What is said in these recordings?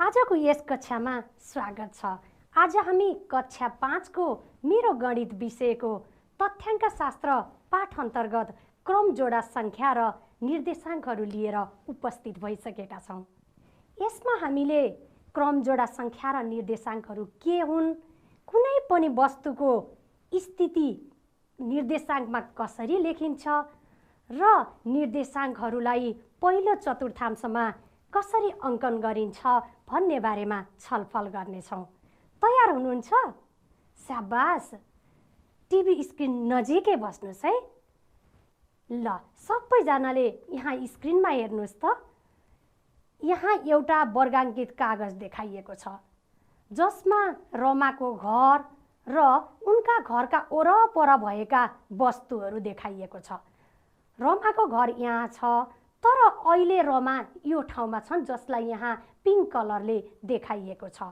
आजको यस कक्षामा स्वागत छ। आज हामी कक्षा 5 को मेरो गणित विषयको तथ्याङ्क शास्त्र पाठ अन्तर्गत क्रम जोडा संख्या र निर्देशाङ्कहरू लिएर उपस्थित भइसकेका छौं। यसमा हामीले क्रम जोडा संख्या र निर्देशाङ्कहरू के हुन्, कुनै पनि वस्तुको स्थिति निर्देशाङ्कमा कसरी लेखिन्छ र निर्देशाङ्कहरूलाई पहिलो चतुर्थांशमा कसरी अङ्कन गरिन्छ भन्ने बारेमा छलफल गर्नेछौँ। तयार हुनुहुन्छ? शाबास, टिभी स्क्रिन नजिकै बस्नुस् है। ल, सबैजनाले यहाँ स्क्रिनमा हेर्नुस् त। यहाँ एउटा वर्गाङ्कित कागज देखाइएको छ जसमा रमाको घर र उनका घरका वरपर भएका वस्तुहरू देखाइएको छ। रमाको घर यहाँ छ, तर अहिले रमा यो ठाउँमा छन् जसलाई यहाँ पिङ्क कलरले देखाइएको छ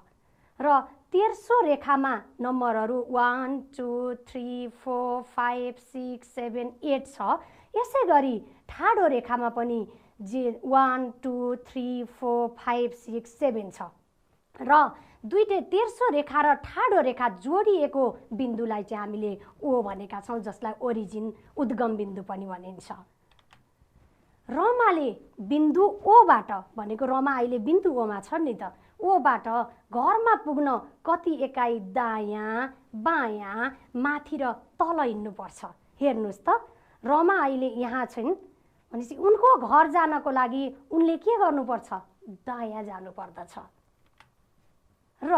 र तेर्सो रेखामा नम्बरहरू 1 2 3 4 5 6 7 8 छ। यसै गरी ठाडो रेखामा पनि 1 2 3 4 5 6 7 छ र दुईटै तेर्सो रेखा र ठाडो रेखा जोडिएको बिन्दुलाई चाहिँ हामीले ओ भनेका छौँ, जसलाई ओरिजिन उद्गम बिन्दु पनि भनिन्छ। रमाले बिन्दु ओबाट, भनेको रमा अहिले बिन्दु ओमा छ नि त, ओबाट घरमा पुग्न कति एकाइ दायाँ बायाँ माथि र तल हिँड्नुपर्छ। हेर्नुहोस् त, रमा अहिले यहाँ छिन् भनेपछि उनको घर जानको लागि उनले के गर्नुपर्छ? दायाँ जानुपर्दछ र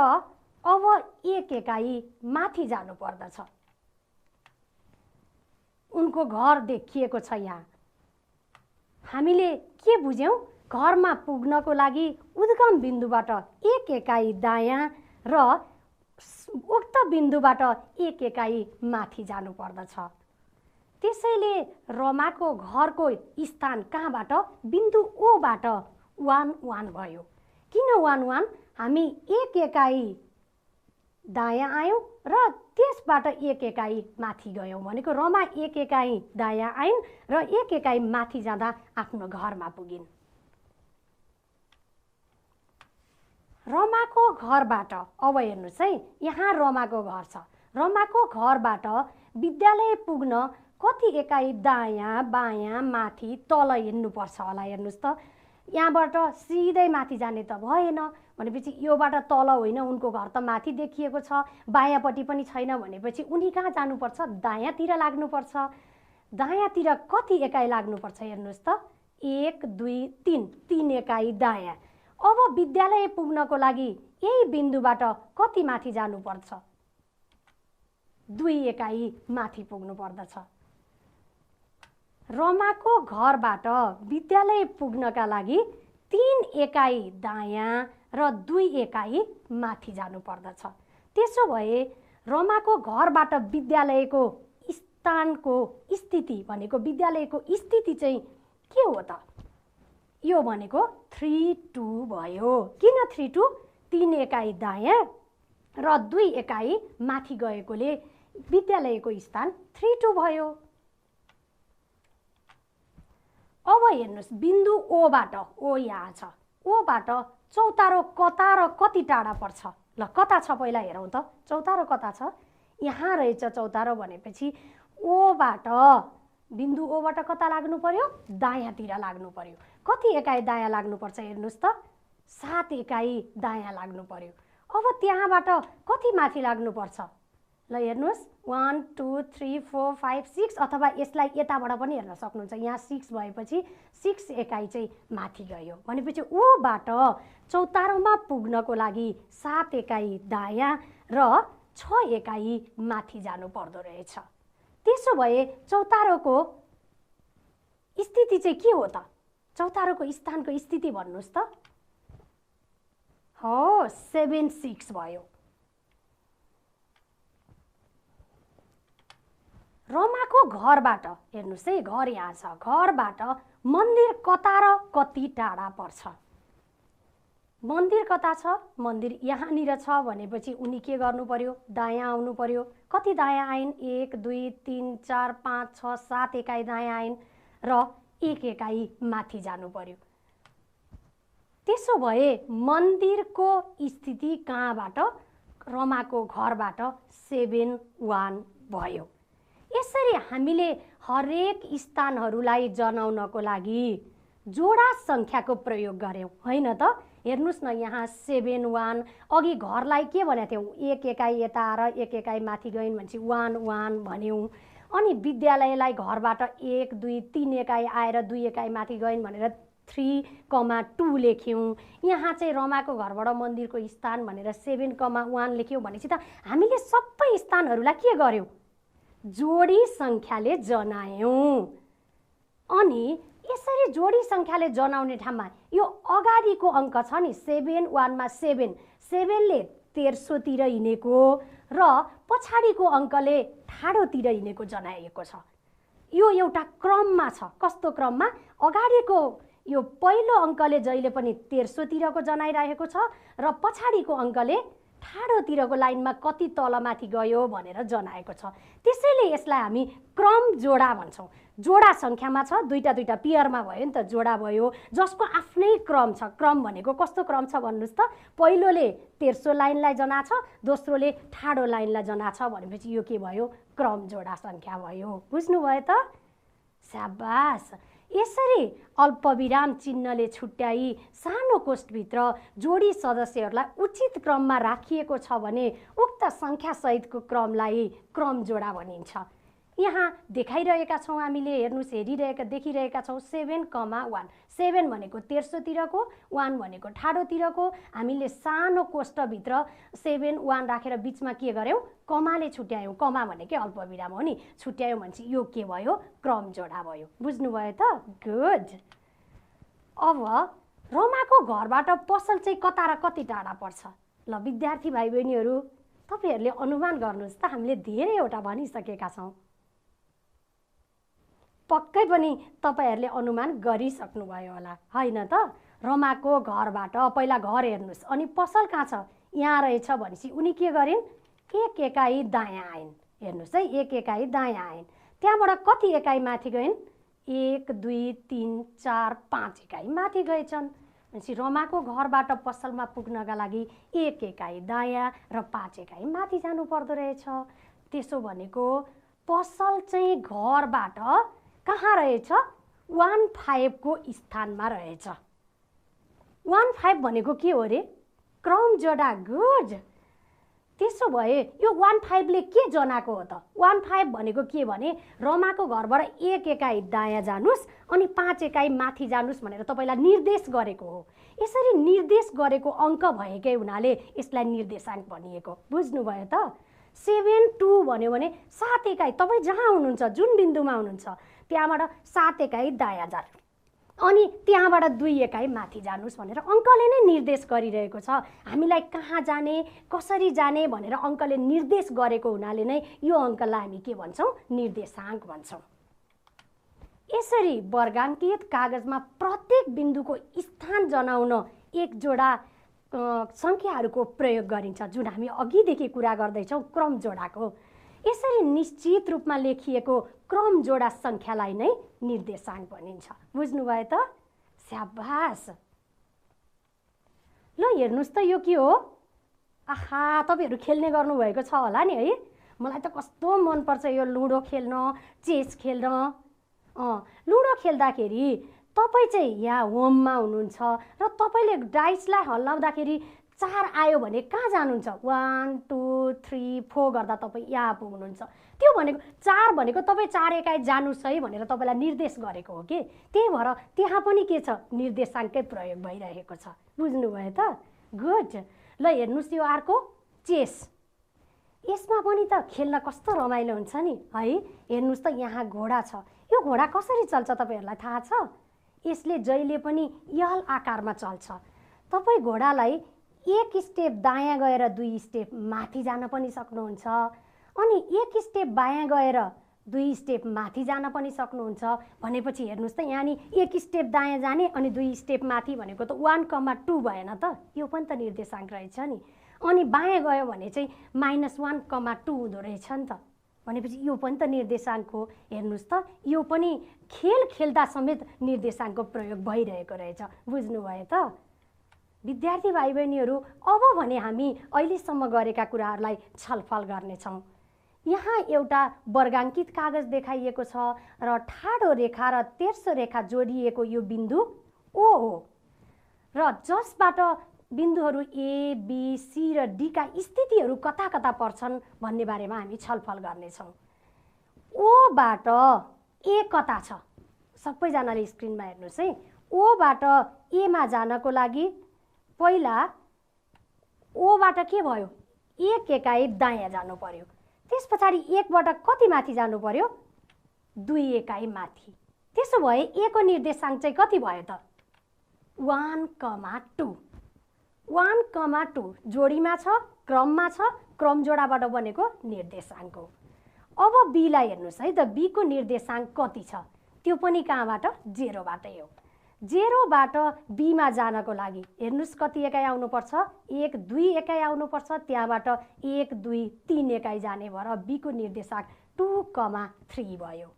अब एक एकाइ माथि जानुपर्दछ। उनको घर देखिएको छ यहाँ। हामीले के बुझ्यौँ? घरमा पुग्नको लागि उद्गम बिन्दुबाट एक एकाइ दायाँ र उक्त बिन्दुबाट एक एकाइ माथि जानुपर्दछ। त्यसैले रमाको घरको स्थान कहाँबाट? बिन्दु ओबाट 1 1 भयो। किन 1 1? हामी एक एकाइ दायाँ आयौँ र त्यसबाट एक एकाइ माथि गयौँ, भनेको रमा एक एकाइ दायाँ आइन् र एक एकाइ माथि जाँदा आफ्नो घरमा पुगिन्। रमाको घरबाट अब हेर्नुहोस् है, यहाँ रमाको घर छ। रमाको घरबाट विद्यालय पुग्न कति एकाइ दायाँ बायाँ माथि तल हिँड्नुपर्छ होला? हेर्नुहोस् त, यहाँबाट सिधै माथि जाने त भएन, भनेपछि योबाट तल होइन, उनको घर त माथि देखिएको छ, बायाँपट्टि पनि छैन, भनेपछि उनी कहाँ जानुपर्छ? दायाँतिर लाग्नुपर्छ। दायाँतिर कति एकाइ लाग्नुपर्छ? हेर्नुहोस् त, 1 2 3 3 एकाइ दायाँ। अब विद्यालय पुग्नको लागि यही बिन्दुबाट कति माथि जानुपर्छ? 2 एकाइ माथि पुग्नु पर्दछ। रमाको घरबाट विद्यालय पुग्नका लागि 3 एकाइ दायाँ र 2 एकाइ माथि जानु पर्दछ। त्यसो भए रमाको घरबाट विद्यालयको स्थानको स्थिति, भनेको विद्यालयको स्थिति चाहिँ के हो त? यो भनेको 3 2 भयो। किन 3 2? 3 एकाइ दायाँ र 2 एकाइ माथि गएकोले विद्यालयको स्थान 3 2 भयो। अब हेर्नुहोस्, बिन्दु ओबाट, ओ यहाँ छ, ओबाट चौतारो कता र कति टाढा पर्छ? ल, कता छ पहिला हेरौँ त। चौतारो कता छ? यहाँ रहेछ चौतारो, भनेपछि ओबाट, बिन्दु ओबाट कता लाग्नु पर्यो? दायाँतिर लाग्नु पर्यो। कति एकाइ दायाँ लाग्नुपर्छ? हेर्नुहोस् त, 7 एकाइ दायाँ लाग्नु पर्यो। अब त्यहाँबाट कति माथि लाग्नुपर्छ? ल हेर्नुहोस्, 1 2 3 4 5 6, अथवा यसलाई यताबाट पनि हेर्न सक्नुहुन्छ। यहाँ 6 भएपछि 6 एकाइ चाहिँ माथि गयो, भनेपछि ओबाट चौतारोमा पुग्नको लागि 7 एकाइ दायाँ र 6 एकाइ माथि जानु पर्दो रहेछ। त्यसो भए चौतारोको स्थिति चाहिँ के हो त? चौतारोको स्थानको स्थिति भन्नुहोस् त। हो, 7 6 भयो। रमाको घरबाट हेर्नुहोस् है, घर यहाँ छ, घरबाट मन्दिर कता र कति टाढा पर्छ? मन्दिर कता छ? मन्दिर यहाँनिर छ, भनेपछि उनी के गर्नु पर्यो? दायाँ आउनु पर्यो। कति दायाँ आइन्? 1 2 3 4 5 6 7 एकाइ दायाँ आइन् र 1 एकाइ माथि जानु पर्यो। त्यसो भए मन्दिरको स्थिति कहाँबाट? रमाको घरबाट 7-1 भयो। यसरी हामीले हरेक स्थानहरूलाई जनाउनको लागि जोडा सङ्ख्याको प्रयोग गर्यौँ, होइन त? हेर्नुहोस् न, यहाँ 7-1, अघि घरलाई के भनेको थियौँ? एक एकाइ यता आएर एक एकाइ माथि गइन् भनेपछि 1-1 भन्यौँ। अनि विद्यालयलाई घरबाट 1, 2, 3 एकाइ आएर 2 एकाइ माथि गइन् भनेर 3,2 लेख्यौँ। यहाँ चाहिँ रमाको घरबाट मन्दिरको स्थान भनेर 7,1 लेख्यौँ भनेपछि त हामीले सबै स्थानहरूलाई के गर्यौँ? जोडी सङ्ख्याले जनायौँ। अनि यसरी जोडी सङ्ख्याले जनाउने ठाउँमा यो अगाडिको अङ्क छ नि 7-1 मा 7ले तेर्सोतिर हिँडेको र पछाडिको अङ्कले ठाडोतिर हिँडेको जनाइएको छ। यो एउटा क्रममा छ। कस्तो क्रममा? अगाडिको यो पहिलो अङ्कले जहिले पनि तेर्सोतिरको जनाइरहेको छ र पछाडिको अङ्कले ठाडोतिरको लाइनमा कति तलमाथि गयो भनेर जनाएको छ। त्यसैले यसलाई हामी क्रम जोडा भन्छौँ। जोडा सङ्ख्यामा छ, दुईटा पियरमा भयो नि त, जोडा भयो, जसको आफ्नै क्रम छ। क्रम भनेको कस्तो क्रम छ भन्नुहोस् त? पहिलोले तेर्सो लाइनलाई जनाछ, दोस्रोले ठाडो लाइनलाई जनाछ भनेपछि यो के भयो? क्रम जोडा सङ्ख्या भयो। बुझ्नुभयो त? स्याबास। यसरी अल्पविराम चिन्हले छुट्याई सानो कोष्ठभित्र जोडी सदस्यहरूलाई उचित क्रममा राखिएको छ भने उक्त सङ्ख्यासहितको क्रमलाई क्रम जोडा भनिन्छ। यहाँ देखाइरहेका छौँ, हामीले हेर्नुहोस्, देखिरहेका छौँ 7,1। 7 भनेको तेर्सोतिरको, 1 भनेको ठाडोतिरको। हामीले सानो कोष्ठभित्र 7-1 राखेर बिचमा के गर्यौँ? कमाले छुट्यायौँ। कमा भनेकै अल्पविराम हो नि, छुट्यायौँ भनेपछि यो के भयो? क्रम जोडा भयो। बुझ्नुभयो त? गुड। अब रमाको घरबाट पसल चाहिँ कता र कति टाढा पर्छ? ल विद्यार्थी भाइ बहिनीहरू, तपाईँहरूले अनुमान गर्नुहोस् त। हामीले धेरैवटा भनिसकेका छौँ। पक्कै पनि तपाईँहरूले अनुमान गरिसक्नुभयो होला, होइन त? रमाको घरबाट पहिला घर हेर्नुहोस्, अनि पसल कहाँ छ? यहाँ रहेछ भनेपछि उनी के गरिन्? एक एकाइ दायाँ आइन्। हेर्नुहोस् है, एक एकाइ दायाँ आइन्। त्यहाँबाट कति एकाइ माथि गइन्? 1, 2, 3, 4, 5 एकाइ माथि गएछन्। भनेपछि रमाको घरबाट पसलमा पुग्नका लागि एक एकाइ दायाँ र 5 एकाइ माथि जानु पर्दो रहेछ। त्यसो भनेको पसल चाहिँ घरबाट कहाँ रहेछ? 15 को स्थानमा रहेछ। 15 भनेको के हो रे? क्रम जोडा। गुड। त्यसो भए यो 15ले के जनाएको हो त? 15 भनेको के भने रमाको घरबाट एक एकाइ दायाँ जानुस् अनि 5 एकाइ माथि जानुस् भनेर तपाईँलाई निर्देश गरेको हो। यसरी निर्देश गरेको अङ्क भएकै हुनाले यसलाई निर्देशाङ्क भनिएको। बुझ्नुभयो त? 7-2 भन्यो भने 7 एकाइ, तपाईँ जहाँ हुनुहुन्छ, जुन बिन्दुमा हुनुहुन्छ त्यहाँबाट 7 एकाइ दायाँ जानु अनि त्यहाँबाट 2 एकाइ माथि जानुस् भनेर अङ्कले नै निर्देश गरिरहेको छ। हामीलाई कहाँ जाने, कसरी जाने भनेर अङ्कले निर्देश गरेको हुनाले नै यो अङ्कलाई हामी के भन्छौँ? निर्देशाङ्क भन्छौँ। यसरी वर्गाङ्कित कागजमा प्रत्येक बिन्दुको स्थान जनाउन एक जोडा सङ्ख्याहरूको प्रयोग गरिन्छ, जुन हामी अघिदेखि कुरा गर्दैछौँ क्रम जोडाको। यसरी निश्चित रूपमा लेखिएको क्रम जोडा सङ्ख्यालाई नै निर्देशाङ्क भनिन्छ। बुझ्नुभयो त? स्याबास। ल हेर्नुहोस् त, यो के हो? आहा, तपाईँहरू खेल्ने गर्नुभएको छ होला नि है? मलाई त कस्तो मनपर्छ यो लुडो खेल्न, चेस खेल्न। लुडो खेल्दाखेरि तपाईँ चाहिँ यहाँ होममा हुनुहुन्छ र तपाईँले डाइसलाई हल्लाउँदाखेरि 4 आयो भने कहाँ जानुहुन्छ? 1, 2, 3, 4 गर्दा तपाईँ यहाँ पुग्नुहुन्छ। त्यो भनेको 4 भनेको तपाईँ 4 एकाइ जानुस् है भनेर तपाईँलाई निर्देश गरेको हो कि। त्यही भएर त्यहाँ पनि के छ? निर्देशाङ्कै प्रयोग भइरहेको छ। बुझ्नुभयो त? गुड। ल हेर्नुहोस्, यो अर्को चेस। यसमा पनि त खेल्न कस्तो रमाइलो हुन्छ नि है? हेर्नुहोस् त, यहाँ घोडा छ। यो घोडा कसरी चल्छ तपाईँहरूलाई थाहा छ? यसले जहिले पनि यल आकारमा चल्छ। तपाईँ घोडालाई एक स्टेप दायाँ गएर 2 स्टेप माथि जान पनि सक्नुहुन्छ, अनि एक स्टेप बायाँ गएर 2 स्टेप माथि जान पनि सक्नुहुन्छ। भनेपछि हेर्नुहोस् त, यहाँ नि एक स्टेप दायाँ जाने अनि 2 स्टेप माथि भनेको त 1,2 भएन त? यो पनि त निर्देशाङ्क रहेछ नि। अनि बायाँ गयो भने चाहिँ -1,2 हुँदो रहेछ नि त। भनेपछि यो पनि त निर्देशाङ्क हो। हेर्नुहोस् त, यो पनि खेल खेल्दा समेत निर्देशाङ्कको प्रयोग भइरहेको रहेछ। बुझ्नुभयो त? विद्यार्थी भाइ बहिनीहरू, अब भने हामी अहिलेसम्म गरेका कुराहरूलाई छलफल गर्नेछौँ। यहाँ एउटा वर्गाङ्कित कागज देखाइएको छ र ठाडो रेखा र तेर्सो रेखा जोडिएको यो बिन्दु ओ हो र जसबाट बिन्दुहरू ए, बी, सी र डी का स्थितिहरू कता कता पर्छन् भन्ने बारेमा हामी छलफल गर्नेछौँ। ओबाट ए कता छ? सबैजनाले स्क्रिनमा हेर्नुहोस् है। ओबाट एमा जानको लागि पहिला ओबाट के भयो? 1 एकाइ दायाँ जानु पर्यो। त्यस पछाडि 1 बाट कति माथि जानु पर्यो? 2 एकाइ माथि। त्यसो भए ए को निर्देशाङ्क चाहिँ कति भयो त? 1,2। 1,2 जोडीमा छ, क्रममा छ, क्रम जोडाबाट बनेको निर्देशाङ्क हो। अब बी लाई हेर्नुहोस् है त। बी को निर्देशाङ्क कति छ? त्यो पनि कहाँबाट? 0 बाटै हो। 0 बाट बी मा जानको लागि हेर्नुहोस् कति एकाइ आउनुपर्छ? 1, 2 एकाइ आउनुपर्छ। त्यहाँबाट 1, 2, 3 एकाइ जाने भएर बी को निर्देशाङ्क 2,3 भयो।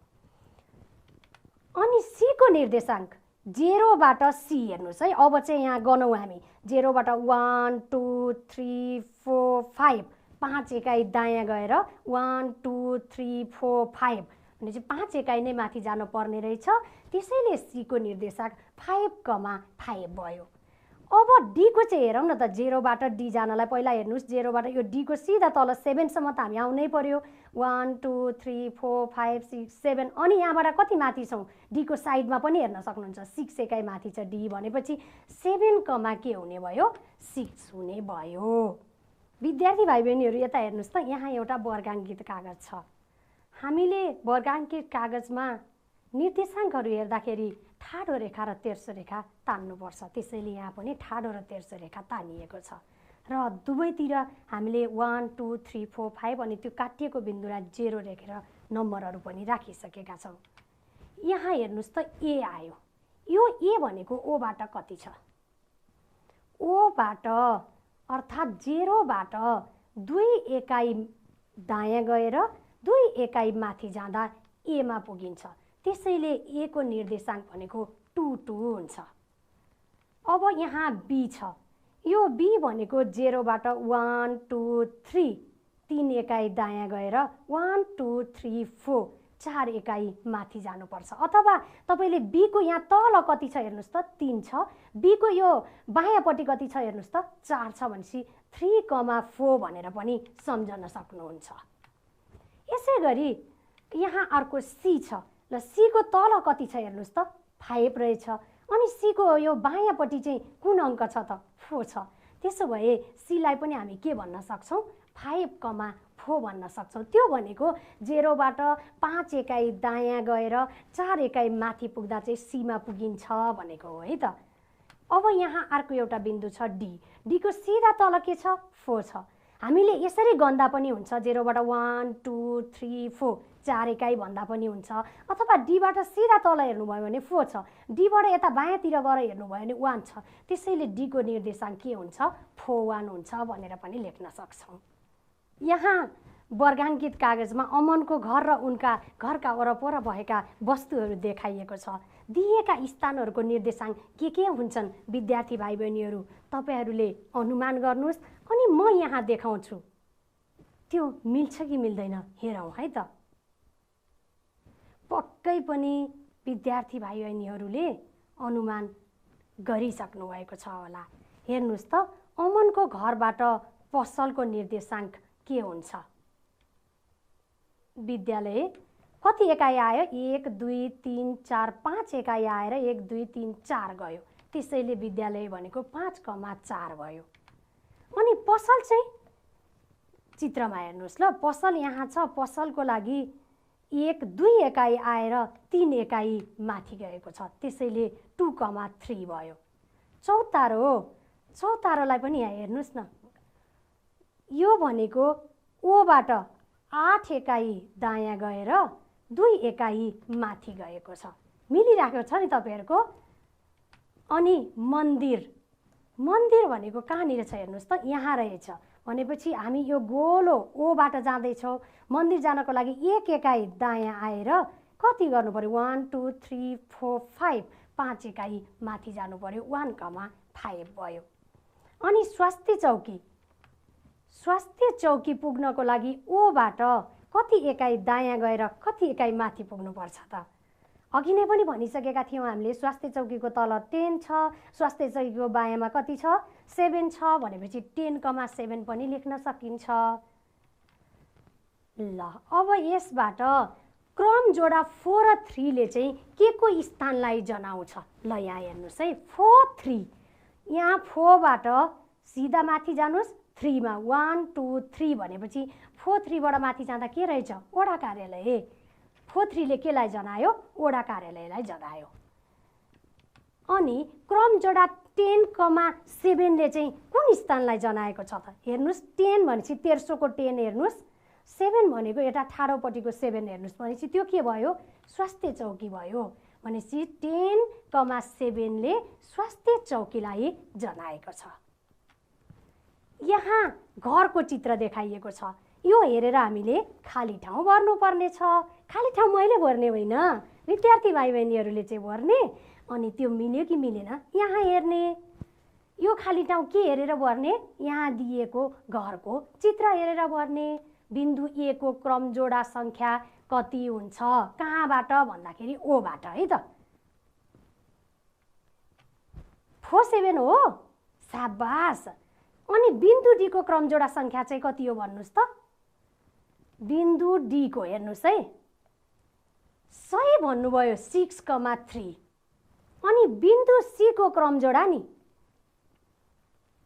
अनि सी को निर्देशाङ्क 0 बाट सी हेर्नुहोस् है। अब चाहिँ यहाँ गनौँ हामी। 0 बाट 1, 2, 3, 4, 5 5 एकाइ दायाँ गएर 1, 2, 3, 4, 5 भने चाहिँ 5 एकाइ नै माथि जानु पर्ने रहेछ। त्यसैले सी को निर्देशाङ्क 5,5 भयो। अब डी को चाहिँ हेरौँ न त। 0 बाट डी जानलाई पहिला हेर्नुहोस्। 0 बाट यो डी को सिधा तल 7 सम्म त हामी आउनै पर्यो। 1, 2, 3, 4, 5, 6, 7 अनि यहाँबाट कति माथि छौँ? डी को साइडमा पनि हेर्न सक्नुहुन्छ। 6 एकाइ माथि छ डी भनेपछि 7 के हुने भयो? 6 हुने भयो। विद्यार्थी भाइ बहिनीहरू यता हेर्नुहोस् त। यहाँ एउटा वर्गाङ्कित कागज छ। हामीले वर्गाङ्कित कागजमा निर्देशाङ्कहरू हेर्दाखेरि ठाडो रेखा र तेर्सो रेखा तान्नुपर्छ। त्यसैले यहाँ पनि ठाडो र तेर्सो रेखा तानिएको छ र दुवैतिर हामीले 1, 2, 3, 4, 5 अनि त्यो काटिएको बिन्दुलाई 0 लेखेर नम्बरहरू पनि राखिसकेका छौँ। यहाँ हेर्नुहोस् त ए आयो। यो ए भनेको ओबाट कति छ? ओबाट अर्थात् 0 बाट 2 एकाइ दायाँ गएर 2 एकाइ माथि जाँदा एमा पुगिन्छ। त्यसैले ए को निर्देशाङ्क भनेको 2, 2 हुन्छ। अब यहाँ बी छ। यो बी भनेको 0 बाट 1, 2, 3 3 एकाइ दायाँ गएर 1, 2, 3, 4 4 एकाइ माथि जानुपर्छ। अथवा तपाईँले बी को यहाँ तल कति छ हेर्नुहोस् त? 3 छ। बी को यो बायाँपट्टि कति छ हेर्नुहोस् त? 4 छ भनेपछि 3,4 भनेर पनि सम्झन सक्नुहुन्छ। यसै गरी यहाँ अर्को सी छ। ल सी को तल कति छ हेर्नुहोस् त? 5 रहेछ। अनि सी को यो बायाँपट्टि चाहिँ कुन अङ्क छ त? 4 छ। त्यसो भए सी लाई पनि हामी के भन्न सक्छौँ? 5,4 भन्न सक्छौँ। त्यो भनेको 0 बाट 5 एकाइ दायाँ गएर 4 एकाइ माथि पुग्दा चाहिँ सीमा पुगिन्छ भनेको हो है त। अब यहाँ अर्को एउटा बिन्दु छ डी। डी को सिधा तल के छ? 4 छ। हामीले यसरी गन्दा पनि हुन्छ। 0 बाट 1, 2, 3, 4 4 एकाइ भन्दा पनि हुन्छ। अथवा डीबाट सिधा तल हेर्नुभयो भने 4 छ। डीबाट यता बायाँतिर गएर हेर्नुभयो भने 1 छ। त्यसैले डी को निर्देशाङ्क के हुन्छ? 4,1 हुन्छ भनेर पनि लेख्न सक्छौँ। यहाँ वर्गाङ्कित कागजमा अमनको घर र उनका घरका वरपर भएका वस्तुहरू देखाइएको छ। दिएका स्थानहरूको निर्देशाङ्क के हुन्छन् विद्यार्थी भाइ बहिनीहरू? तपाईँहरूले अनुमान गर्नुहोस् अनि म यहाँ देखाउँछु। त्यो मिल्छ कि मिल्दैन हेरौँ है त। पक्कै पनि विद्यार्थी भाइ बहिनीहरूले अनुमान गरिसक्नु भएको छ होला। हेर्नुहोस् त। अमनको घरबाट पसलको निर्देशाङ्क के हुन्छ? विद्यालय कति एकाइ आयो? 1, 2, 3, 4 5 एकाइ आएर 1, 2, 3, 4 गयो। त्यसैले विद्यालय भनेको 5,4 भयो। अनि पसल चाहिँ चित्रमा हेर्नुहोस् ल। पसल यहाँ छ। पसलको लागि 1, 2 एकाइ आएर 3 एकाइ माथि गएको छ। त्यसैले 2,3 भयो। चौतारोलाई पनि यहाँ हेर्नुहोस् न। यो भनेको ओबाट 8 एकाइ दायाँ गएर 2 एकाइ माथि गएको छ। मिलिरहेको छ नि तपाईँहरूको? अनि मन्दिर भनेको कहाँनिर छ हेर्नुहोस् त? यहाँ रहेछ। भनेपछि हामी यो गोलो ओबाट जाँदैछौँ। मन्दिर जानको लागि 1 एकाइ दायाँ आएर कति गर्नु पर्यो? 1, 2, 3, 4, 5 5 एकाइ माथि जानु पर्यो। 1,5 भयो। अनि स्वास्थ्य चौकी पुग्नको लागि ओबाट कति एकाइ दायाँ गएर कति एकाइ माथि पुग्नुपर्छ त? अघि नै पनि भनिसकेका थियौँ हामीले, स्वास्थ्य चौकीको तल 10 छ, स्वास्थ्य चौकीको बायाँमा कति छ? 7 छ भनेपछि 10,7 पनि लेख्न सकिन्छ। ल अब यसबाट क्रम जोडा 4 र 3 ले चाहिँ के को स्थानलाई जनाउँछ? ल यहाँ हेर्नुहोस् है, 4 3, यहाँ 4 बाट सिधा माथि जानुहोस् 3 मा, 1 2 3 भनेपछि 4 3 बाट माथि जाँदा के रहेछ? वडा कार्यालय। 4 3 ले केलाई जनायो? वडा कार्यालयलाई जनायो। अनि क्रम जोडा 10,7 ले चाहिँ कुन स्थानलाई जनाएको छ त? हेर्नुहोस्, 10 भनेपछि तेर्सोको 10 हेर्नुहोस्, 7 भनेको यता ठाडोपट्टिको 7 हेर्नुहोस्, भनेपछि त्यो के भयो? स्वास्थ्य चौकी भयो। भनेपछि 10,7 ले स्वास्थ्य चौकीलाई जनाएको छ। यहाँ घरको चित्र देखाइएको छ। यो हेरेर हामीले खाली ठाउँ भर्नुपर्ने छ। खाली ठाउँ मैले भर्ने होइन, विद्यार्थी भाइ बहिनीहरूले चाहिँ भर्ने। अनि त्यो मिल्यो कि मिलेन यहाँ हेर्ने। यो खाली ठाउँ के हेरेर भर्ने? यहाँ दिएको घरको चित्र हेरेर भर्ने। बिन्दु ए को क्रम जोडा सङ्ख्या कति हुन्छ? कहाँबाट भन्दाखेरि ओबाट है त। 4 7 हो, शाबास। अनि बिन्दु डी को क्रम जोडा सङ्ख्या चाहिँ कति हो भन्नुहोस् त? बिन्दु डी को हेर्नुहोस् है, सही भन्नुभयो, 6,3। अनि बिन्दु सी को क्रम जोडा नि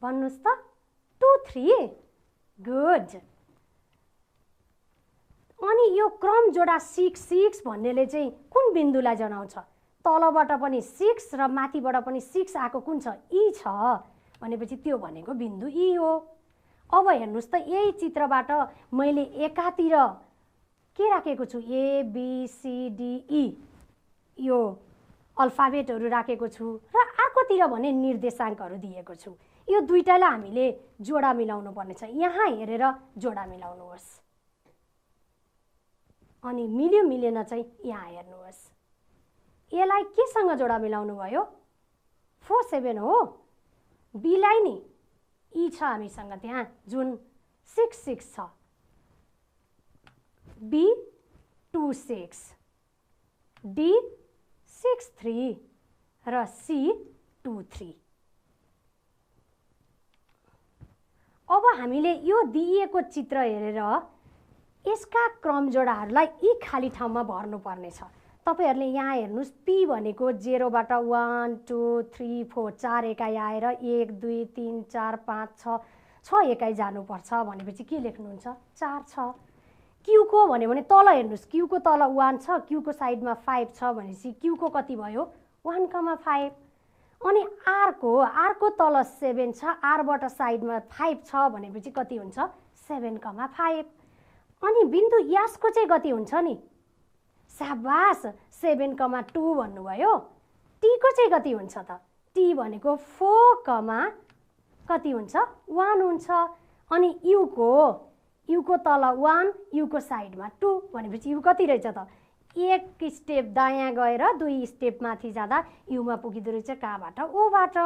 भन्नुहोस् त? 2 3। गुड। अनि यो क्रम जोडा 6 6 भन्नेले चाहिँ कुन बिन्दुलाई जनाउँछ? तलबाट पनि 6 र माथिबाट पनि 6 आएको कुन छ? ई छ। भनेपछि त्यो भनेको बिन्दु ई हो। अब हेर्नुहोस् त, यही चित्रबाट मैले एकातिर के राखेको छु? A B C D E, यो अल्फाबेटहरू राखेको छु र अर्कोतिर भने निर्देशाङ्कहरू दिएको छु। यो दुईटालाई हामीले जोडा मिलाउनु पर्ने छ। यहाँ हेरेर जोडा मिलाउनुहोस्। अनि मिल्यो मिलेन चाहिँ यहाँ हेर्नुहोस्। यसलाई केसँग जोडा मिलाउनु भयो? 4 7 हो। बीलाई नि ई छ हामीसँग त्यहाँ, जुन 6 6 छ। बी 2 6, डी 6 3 र सी 2 3। अब हामीले यो दिइएको चित्र हेरेर यसका क्रम जोडाहरूलाई यी खाली ठाउँमा भर्नुपर्ने छ। तपाईहरुले यहाँ हेर्नुस्, पी भनेको 0 बाट 1 2 3 4 4 एकाइ आएर 1 2 3 4 5 6 6 एकाइ जानुपर्छ भनेपछि के लेख्नुहुन्छ? 4 छ। क्यू को भन्यो भने तल हेर्नुस्, क्यू को तल 1 छ, क्यू को साइडमा 5 छ भनेपछि क्यू को कति भयो? 1,5। अनि आर को तल 7 छ, आर बाट साइडमा 5 छ भनेपछि कति हुन्छ? 7,5। अनि बिन्दु यास को चाहिँ कति हुन्छ नि? शाबास, 7,2 भन्नुभयो। टी को चाहिँ कति हुन्छ त? टी भनेको 4, कति हुन्छ? 1 हुन्छ। अनि यू को तल 1, यू को साइडमा 2 भनेपछि यू कति रहेछ त? 1 स्टेप दायाँ गएर 2 स्टेप माथि जाँदा युमा पुगिदो रहेछ कहाँबाट? ओबाट।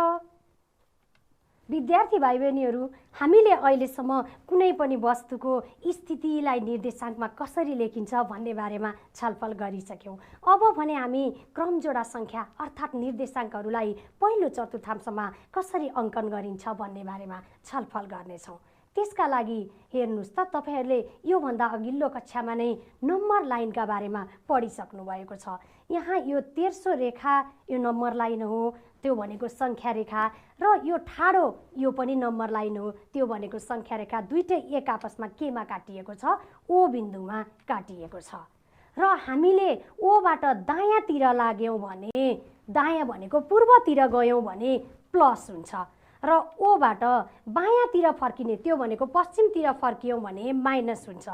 विद्यार्थी भाइ बहिनीहरू, हामीले अहिलेसम्म कुनै पनि वस्तुको स्थितिलाई निर्देशाङ्कमा कसरी लेखिन्छ भन्ने बारेमा छलफल गरिसक्यौँ। अब भने हामी क्रमजोडा सङ्ख्या अर्थात् निर्देशाङ्कहरूलाई पहिलो चतुर्थांशमा कसरी अङ्कन गरिन्छ भन्ने बारेमा छलफल गर्नेछौँ। त्यसका लागि हेर्नुस् त, तपाईहरुले योभन्दा अघिल्लो कक्षामा नै नम्बर लाइनका बारेमा पढिसक्नु भएको छ। यहाँ यो तेर्सो रेखा यो नम्बर लाइन हो, त्यो भनेको सङ्ख्या रेखा, र यो ठाडो यो पनि नम्बर लाइन हो, त्यो भनेको सङ्ख्या रेखा। दुईटै एक आपसमा केमा काटिएको छ? ओ बिन्दुमा काटिएको छ। र हामीले ओबाट दायाँतिर लाग्यौँ भने, दायाँ भनेको पूर्वतिर गयौँ भने प्लस हुन्छ, र ओबाट बायाँतिर फर्किने त्यो भनेको पश्चिमतिर फर्कियौँ भने माइनस हुन्छ।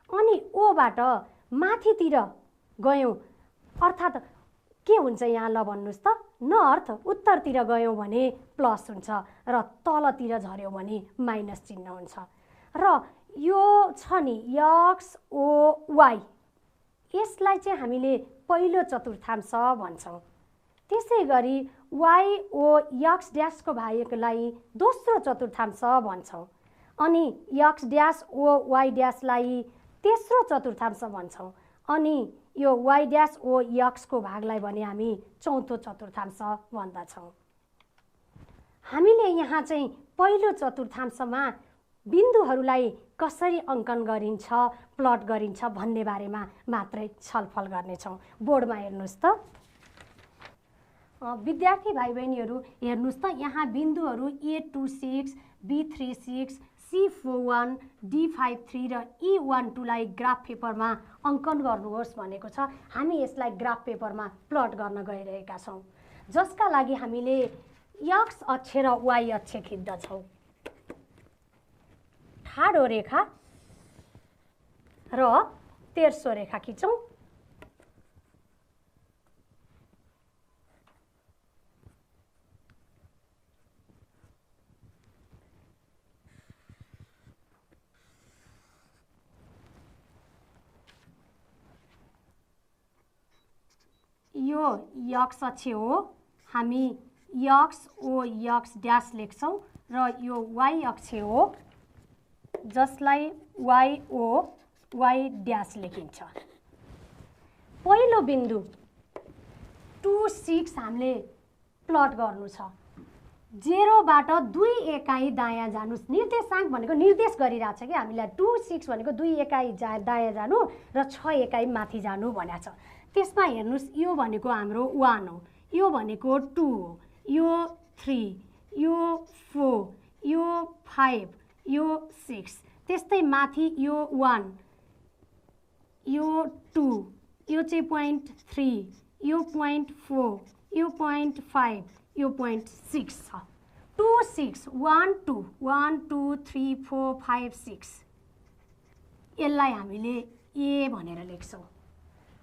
अनि ओबाट माथितिर गयौँ अर्थात् के हुन्छ यहाँ? ल भन्नुहोस् त, नर्थ उत्तरतिर गयौँ भने प्लस हुन्छ, र तलतिर झऱ्यौँ भने माइनस चिन्ह हुन्छ। र यो छ नि एक्स ओ वाइ, यसलाई चाहिँ हामीले पहिलो चतुर्थांश भन्छौँ। त्यसै गरी YO यक्स ड्यासको भागलाई दोस्रो चतुर्थांश भन्छौँ अनि यक्स ड्यास ओ वाइ ड्यासलाई तेस्रो चतुर्थांश भन्छौँ अनि यो वाइ ड्यास ओ यक्सको भागलाई भने हामी चौथो चतुर्थांश भन्दछौँ। हामीले यहाँ चाहिँ पहिलो चतुर्थांशमा बिन्दुहरूलाई कसरी अङ्कन गरिन्छ प्लट गरिन्छ भन्ने बारेमा मात्रै छलफल गर्नेछौँ। बोर्डमा हेर्नुहोस् त विद्यार्थी भाइ बहिनीहरू, हेर्नुहोस् त यहाँ बिन्दुहरू A26, B36, C41, D53 र E12 लाई ग्राफ पेपरमा अङ्कन गर्नुहोस् भनेको छ। हामी यसलाई ग्राफ पेपरमा प्लट गर्न गइरहेका छौँ, जसका लागि हामीले एक्स अक्ष र वाइ अक्ष खिच्दछौँ। ठाडो रेखा र तेर्सो रेखा खिचौँ। यो यक्स अक्ष हो, हामी यक्स ओ यक्स ड्यास लेख्छौँ र यो वाइ अक्ष हो जसलाई वाइ ओ वाइ ड्यास लेखिन्छ। पहिलो बिन्दु 26 हामीले प्लट गर्नु छ। 0 बाट 2 एकाइ दायाँ जानुस्। निर्देशाङ्क भनेको निर्देश गरिरहेछ कि हामीलाई 26 भनेको 2 एकाइ दायाँ जानु र 6 एकाइ माथि जानु भनेको छ। त्यसमा हेर्नुस्, यो भनेको हाम्रो 1 हो, यो भनेको 2 हो, यो 3, यो 4, यो 5, यो 6, त्यस्तै माथि यो 1, यो 2, यो चाहिँ 0.3, यो 0.4, यो 0.5, यो 0.6 छ। 2 6 1 2 1 2 3 4 5 6 यसलाई हामीले ए भनेर लेख्छौँ।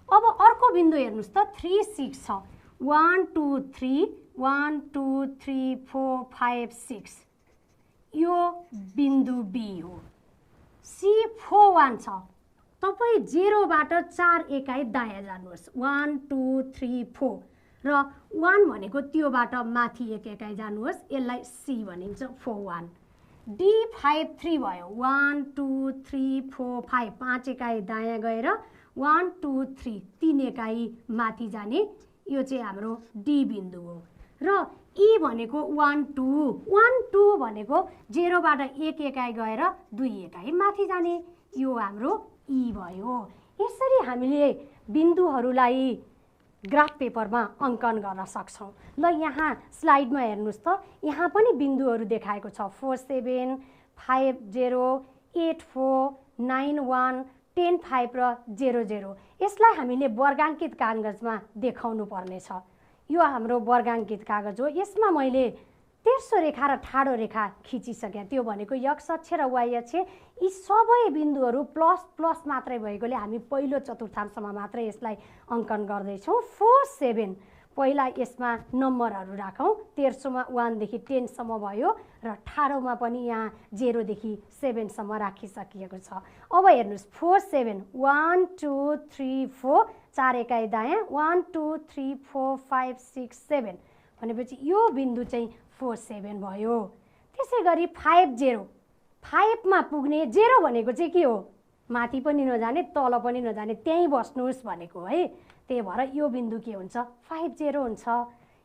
अब अर्को बिन्दु हेर्नुस् त 3 6 छ। 1 2 3 1 2 3 4 5 6 यो बिन्दु बी हो। C41 छ। तपाईँ 0 बाट 4 एकाइ दायाँ जानुहोस्। 1 2 3 4 र 1 भनेको त्योबाट माथि 1 एकाइ जानुहोस्, यसलाई C भनिन्छ। 41 D53 भयो। 1 2 3 4 5 5 एकाइ दायाँ गएर 1 2 3 3 एकाइ माथि जाने, यो चाहिँ हाम्रो डी बिन्दु हो। र ई भनेको 1 2 1 2 भनेको 0 बाट 1 एकाइ गएर 2 एकाइ माथि जाने, यो हाम्रो ई भयो। यसरी हामीले बिन्दुहरूलाई ग्राफ पेपरमा अङ्कन गर्न सक्छौँ। ल यहाँ स्लाइडमा हेर्नुहोस् त, यहाँ पनि बिन्दुहरू देखाएको छ। 4 7 5 0 8 4 9 1 10 5 र 0 0। यसलाई हामीले वर्गाङ्कित कागजमा देखाउनु पर्नेछ। यो हाम्रो वर्गाङ्कित कागज हो। यसमा मैले तेर्सो रेखा र ठाडो रेखा खिचिसकेँ। त्यो भनेको एक्स अक्ष र वाइ अक्ष, यी सबै बिन्दुहरू प्लस प्लस मात्रै भएकोले हामी पहिलो चतुर्थांशमा मात्रै यसलाई अङ्कन गर्दैछौँ। 4 7 पहिला यसमा नम्बरहरू राखौँ। तेर्सोमा 1 देखि 10 सम्म भयो र ठाडोमा पनि यहाँ 0 देखि 7 सम्म राखिसकिएको छ। अब हेर्नुहोस् 4 7 1 2 3 4 4 एकाइ दायाँ 1 2 3 4 5 6 7 भनेपछि यो बिन्दु चाहिँ 4 7 भयो। त्यसै गरी 5 0 5 मा पुग्ने, 0 भनेको चाहिँ के हो, माथि पनि नजाने तल पनि नजाने, त्यहीँ बस्नुहोस् भनेको है। त्यही भएर यो बिन्दु के हुन्छ, 5 0 हुन्छ।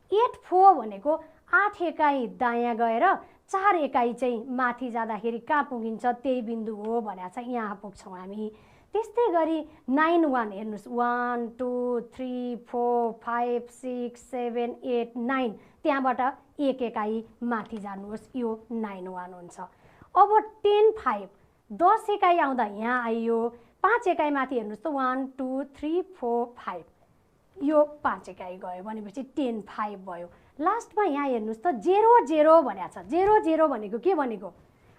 8 4 भनेको 8 एकाइ दायाँ गएर 4 एकाइ चाहिँ माथि जाँदाखेरि कहाँ पुगिन्छ, त्यही बिन्दु हो भनेको छ, यहाँ पुग्छौँ हामी। त्यस्तै गरी 9 1 हेर्नुहोस्, 1 2 3 4 5 6 7 8 9 त्यहाँबाट 1 एकाइ माथि जानुहोस्, यो 9 1 हुन्छ। अब 10 5 10 एकाइ आउँदा यहाँ आइयो, 5 एकाइ माथि हेर्नुहोस् त 1 2 3 4 5 यो 5 एकाइ गयो भनेपछि 10 5 भयो। लास्टमा यहाँ हेर्नुहोस् त 0 0 भनेको छ। 0 0 भनेको के भनेको,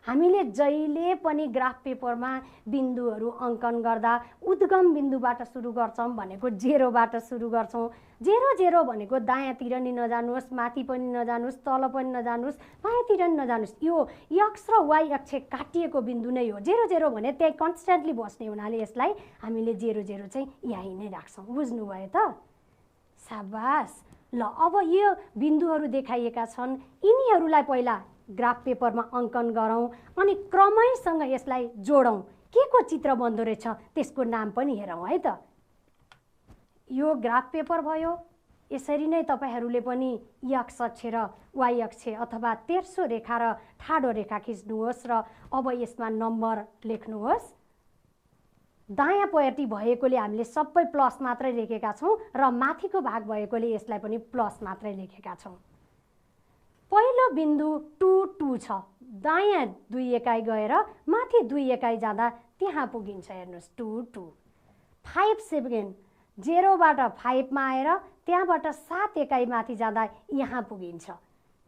हामीले जहिले पनि ग्राफ पेपरमा बिन्दुहरू अङ्कन गर्दा उद्गम बिन्दुबाट सुरु गर्छौँ भनेको 0 बाट सुरु गर्छौँ। 0 0 भनेको दायाँतिर नि नजानुहोस्, माथि पनि नजानुहोस्, तल पनि नजानुहोस्, बायाँतिर नि नजानुहोस्, यो एक्स र वाइ अक्ष काटिएको बिन्दु नै हो। 0 0 भने त्यही कन्स्ट्यान्टली बस्ने हुनाले यसलाई हामीले 0 0 चाहिँ यहीँ नै राख्छौँ। बुझ्नुभयो त? साबास। ल अब यो बिन्दुहरू देखाइएका छन्, यिनीहरूलाई पहिला ग्राफ पेपरमा अङ्कन गरौँ अनि क्रमैसँग यसलाई जोडौँ। के को चित्र बन्दो रहेछ त्यसको नाम पनि हेरौँ है त। यो ग्राफ पेपर भयो। यसरी नै तपाईहरूले पनि एक्स अक्ष र वाइ अक्ष अथवा तेर्सो रेखा र ठाडो रेखा खिच्नुहोस् र अब यसमा नम्बर लेख्नुहोस्। दायाँपट्टि भएकोले हामीले सबै प्लस मात्रै लेखेका छौँ र माथिको भाग भएकोले यसलाई पनि प्लस मात्रै लेखेका छौँ। पहिलो बिन्दु 2 2 छ। दायाँ 2 एकाइ गएर माथि 2 एकाइ जाँदा त्यहाँ पुगिन्छ। हेर्नुहोस् 2 2। 5 7 0बाट 5 मा आएर त्यहाँबाट 7 एकाइ माथि जाँदा यहाँ पुगिन्छ।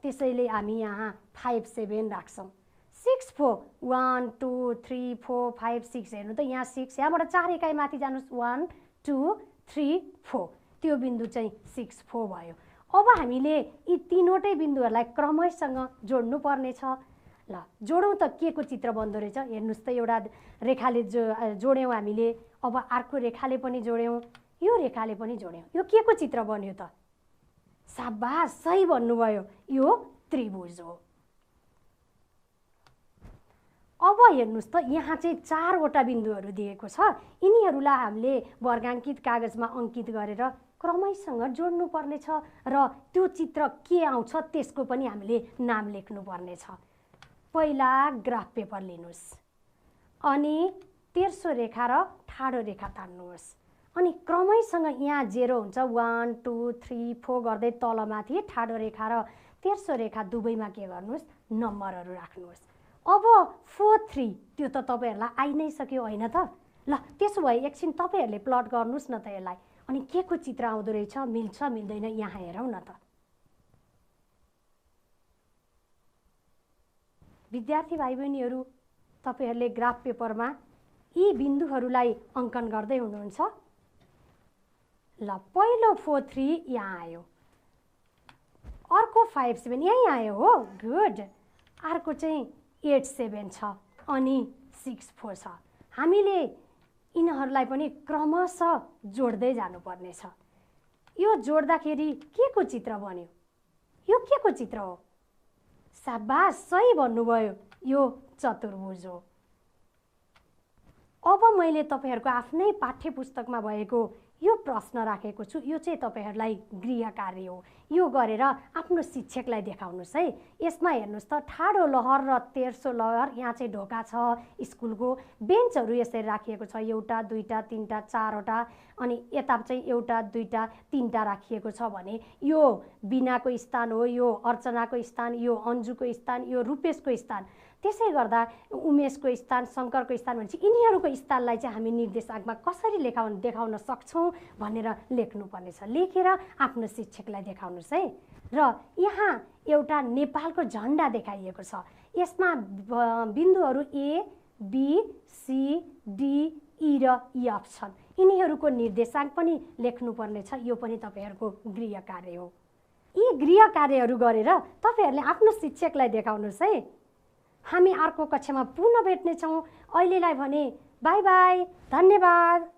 त्यसैले हामी यहाँ 5 7 राख्छौँ। 6 4 1 2 3 4 5 6 हेर्नु त यहाँ 6, यहाँबाट 4 एकाइ माथि जानुहोस् 1 2 3 4, त्यो बिन्दु चाहिँ 6 4 भयो। अब हामीले यी तीनवटै बिन्दुहरूलाई क्रमैसँग जोड्नु पर्नेछ। ल जोडौँ त के को चित्र बन्दो रहेछ। हेर्नुहोस् त एउटा रेखाले जोड्यौँ हामीले, अब अर्को रेखाले पनि जोड्यौँ, यो रेखाले पनि जोड्यौँ। यो के को चित्र बन्यो त? साबास, सही भन्नुभयो, यो त्रिभुज हो। अब हेर्नुहोस् त यहाँ चाहिँ 4वटा बिन्दुहरू दिएको छ। यिनीहरूलाई हामीले वर्गाङ्कित कागजमा अङ्कित गरेर क्रमैसँग जोड्नु पर्नेछ र त्यो चित्र के आउँछ त्यसको पनि हामीले नाम लेख्नु पर्नेछ। पहिला ग्राफ पेपर लिनुहोस् अनि तेर्सो रेखा र ठाडो रेखा तान्नुहोस् अनि क्रमैसँग यहाँ 0 हुन्छ 1 2 3 4 गर्दै तलमाथि ठाडो रेखा र तेर्सो रेखा दुवैमा के गर्नुहोस्, नम्बरहरू राख्नुहोस्। अब 4 3 त्यो त तपाईहरुलाई आइ नै सक्यो हैन त। ल त्यसो भए एकछिन तपाईहरुले प्लट गर्नुस् न त यसलाई, अनि के को चित्र आउँदो रहेछ, मिल्छ मिल्दैन यहाँ हेरौँ न त। विद्यार्थी भाइ बहिनीहरू, तपाईहरुले ग्राफ पेपरमा यी बिन्दुहरूलाई अङ्कन गर्दै हुनुहुन्छ। ल पहिलो 4 3 यहाँ आयो, अर्को 5 7 यही आयो हो, गुड। अर्को चाहिँ 8 7 छ अनि 6 4 छ। हामीले यिनीहरूलाई पनि क्रमशः जोड्दै जानुपर्ने छ। यो जोड्दाखेरि के को चित्र बन्यो? यो के को चित्र हो? साबास, सही भन्नुभयो, यो चतुर्भुज हो। अब मैले तपाईहरुको आफ्नै पाठ्य पुस्तकमा भएको यो प्रश्न राखेको छु। यो चाहिँ तपाईहरुलाई गृह कार्य हो। यो गरेर आफ्नो शिक्षकलाई देखाउनुस् है। यसमा हेर्नुस् त ठाडो लहर र तेर्सो लहर, यहाँ चाहिँ ढोका छ स्कुलको, बेन्चहरू यसरी राखिएको छ, एउटा दुईटा तीनटा चारवटा, अनि यता चाहिँ एउटा दुईटा तीनटा राखिएको छ भने यो बिनाको स्थान हो, यो अर्चनाको स्थान, यो अन्जुको स्थान, यो रूपेशको स्थान। त्यसै गर्दा उमेशको स्थान, शङ्करको स्थान भनेपछि यिनीहरूको स्थानलाई चाहिँ हामी निर्देशाङ्कमा कसरी देखाउन सक्छौँ भनेर लेख्नुपर्ने छ। लेखेर आफ्नो शिक्षकलाई देखाउनुहोस् है। र यहाँ एउटा नेपालको झन्डा देखाइएको छ। यसमा बिन्दुहरू A B C D E र F छन्। यिनीहरूको निर्देशाङ्क पनि लेख्नुपर्ने छ। यो पनि तपाईहरुको गृह कार्य हो। यी गृह कार्यहरू गरेर तपाईहरुले आफ्नो शिक्षकलाई देखाउनुहोस् है। हामी अर्को कक्षामा पुनः भेट्नेछौँ। अहिलेलाई भने बाई बाई, धन्यवाद।